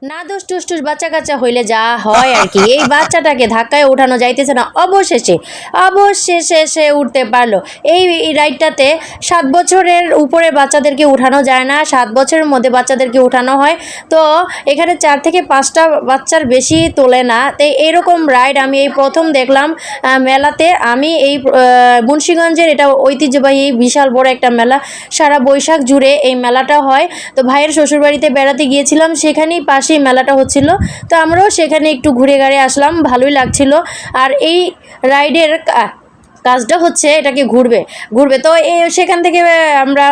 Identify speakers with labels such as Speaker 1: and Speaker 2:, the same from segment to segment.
Speaker 1: না দুষ টুস টুস বাচ্চা কাচ্চা হইলে যা হয় আর কি, এই বাচ্চাটাকে ধাক্কায় ওঠানো যাইতেছে না, অবশেষে অবশেষে সে উঠতে পারলো। এই রাইডটাতে 7 বছরের উপরে বাচ্চাদেরকে উঠানো যায় না, 7 বছরের মধ্যে বাচ্চাদেরকে উঠানো হয়। তো এখানে 4 থেকে 5টা বাচ্চার বেশি তোলে না। তো এরকম রাইড আমি এই প্রথম দেখলাম মেলাতে। আমি এই মুন্সিগঞ্জের এটা ঐতিহ্যবাহী বিশাল বড় একটা মেলা, সারা বৈশাখ জুড়ে এই মেলাটা হয়। তো ভাইয়ের শ্বশুরবাড়িতে বেড়াতে গিয়েছিলাম, সেখানেই পাশেই মেলাটা হচ্ছিল। তো আমরাও সেখানে একটু ঘুরে ঘাড়ে আসলাম, ভালোই লাগছিল। আর এই রাইডের কাজটা হচ্ছে এটাকে ঘুরবে ঘুরবে। তো সেখান থেকে আমরা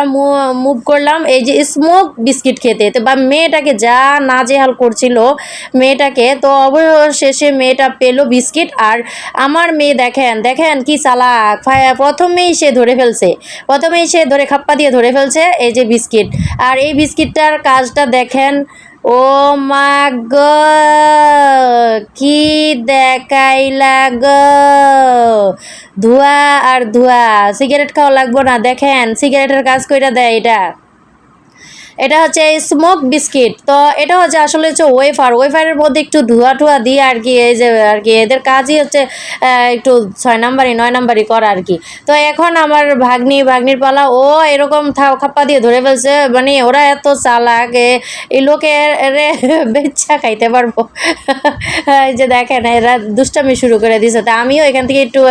Speaker 1: মুভ করলাম এই যে স্মোক বিস্কিট খেতে। তো বা মেয়েটাকে যা নাজেহাল করছিল মেয়েটাকে, তো অবশেষে মেয়েটা পেলো বিস্কিট। আর আমার মেয়ে দেখেন দেখেন কি চালাক, প্রথমেই সে ধরে ফেলছে, প্রথমেই সে ধরে খাপ্পা দিয়ে ধরে ফেলছে এই যে বিস্কিট। আর এই বিস্কিটটার কাজটা দেখেন, ও মা গো, কি দেখাইলা গো, ধোয়া আর ধোয়া। সিগারেট খাওয়া লাগবো না, দেখেন সিগারেটের কাজ কইরা দেয় এটা। এটা হচ্ছে স্মোক বিস্কিট। তো এটা হচ্ছে আসলে হচ্ছে ওয়েফারের মধ্যে একটু ধোয়া ঠোয়া দিয়ে আর কি, এই যে আর কি এদের কাজই হচ্ছে একটু 6 নাম্বারি 9 নাম্বারি করা আর কি। তো এখন আমার ভাগ্নির পালা, ও এরকম খাপ্পা দিয়ে ধরে ফেলছে। মানে ওরা এত চালাক, এই লোকের বেচ্চা খাইতে পারবো। এই যে দেখেন এরা দুষ্টামি শুরু করে দিয়েছে। তা আমিও এখান থেকে একটু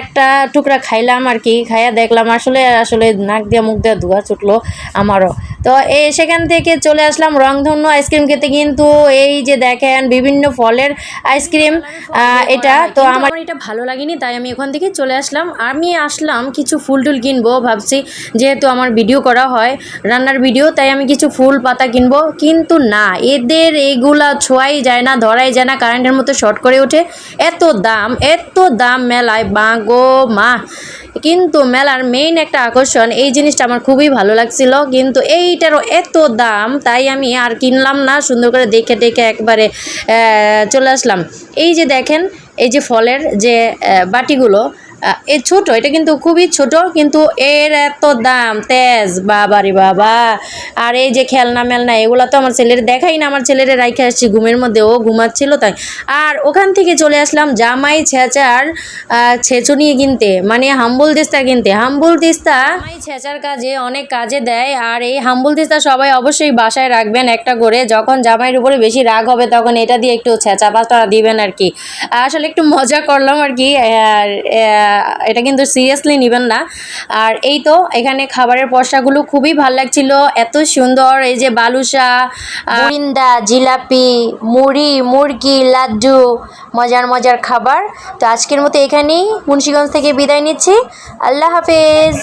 Speaker 1: একটা টুকরা খাইলাম আর কি, খাইয়া দেখলাম আসলে আসলে নাক দিয়ে মুখ দিয়ে ধোয়া ছুটলো আমারও। তো সেখান থেকে চলে আসলাম রংধনু আইসক্রিম খেতে। কিন্তু এই যে দেখেন বিভিন্ন ফলের আইসক্রিম এটা, তো আমার এটা ভালো লাগেনি, তাই আমি ওখান থেকে চলে আসলাম। আমি আসলাম কিছু ফুল টুল কিনবো ভাবছি, যেহেতু আমার ভিডিও করা হয় রান্নার ভিডিও, তাই আমি কিছু ফুল পাতা কিনবো। কিন্তু না, এদের এইগুলা ছোঁয়াই যায় না, ধরাই যায় না, কারেন্টের মতো শর্ট করে ওঠে। এত দাম মেলায়, গো মা। কিন্তু মেলার মেইন একটা আকর্ষণ, এই জিনিসটা আমার খুবই ভালো লাগছিল, কিন্তু এইটারও এত দাম, তাই আমি আর কিনলাম না। সুন্দর করে দেখে একবারে চলে আসলাম। এই যে দেখেন এই যে ফলের যে বাটিগুলো, এ ছোট, এটা কিন্তু খুবই ছোট, কিন্তু এর এত দাম, তেজ বাবারে বাবা। আর এই যে খেলনা মেলনা, এগুলো তো আমার ছেলের দেখাই না, আমার ছেলের রাইখে আসছি ঘুমের মধ্যে, ও ঘুমাচ্ছিল তাই। আর ওখান থেকে চলে আসলাম জামাই ছেঁচার ছেঁচুনি কিনতে, মানে হাম্বল তিস্তা কিনতে। হাম্বল তিস্তা জামাই ছেঁচার কাজে অনেক কাজে দেয়। আর এই হাম্বল তিস্তা সবাই অবশ্যই বাসায় রাখবেন একটা করে, যখন জামাইয়ের উপরে বেশি রাগ হবে তখন এটা দিয়ে একটু ছেঁচা পাতা দিবেন আর কি। আসলে একটু মজা করলাম আর কি, আর এটা কিন্তু সিরিয়াসলি নেবেন না। আর এই তো এখানে খাবারের পশাগুলো খুবই ভালো লাগছিল, এত সুন্দর। এই যে বালুশা, বুরিন্দা, জিলাপি, মুড়ি, মুরগি, লাড্ডু, মজার খাবার। তো আজকের মতো এখানেই মুন্সিগঞ্জ থেকে বিদায় নিচ্ছি। আল্লাহ হাফেজ।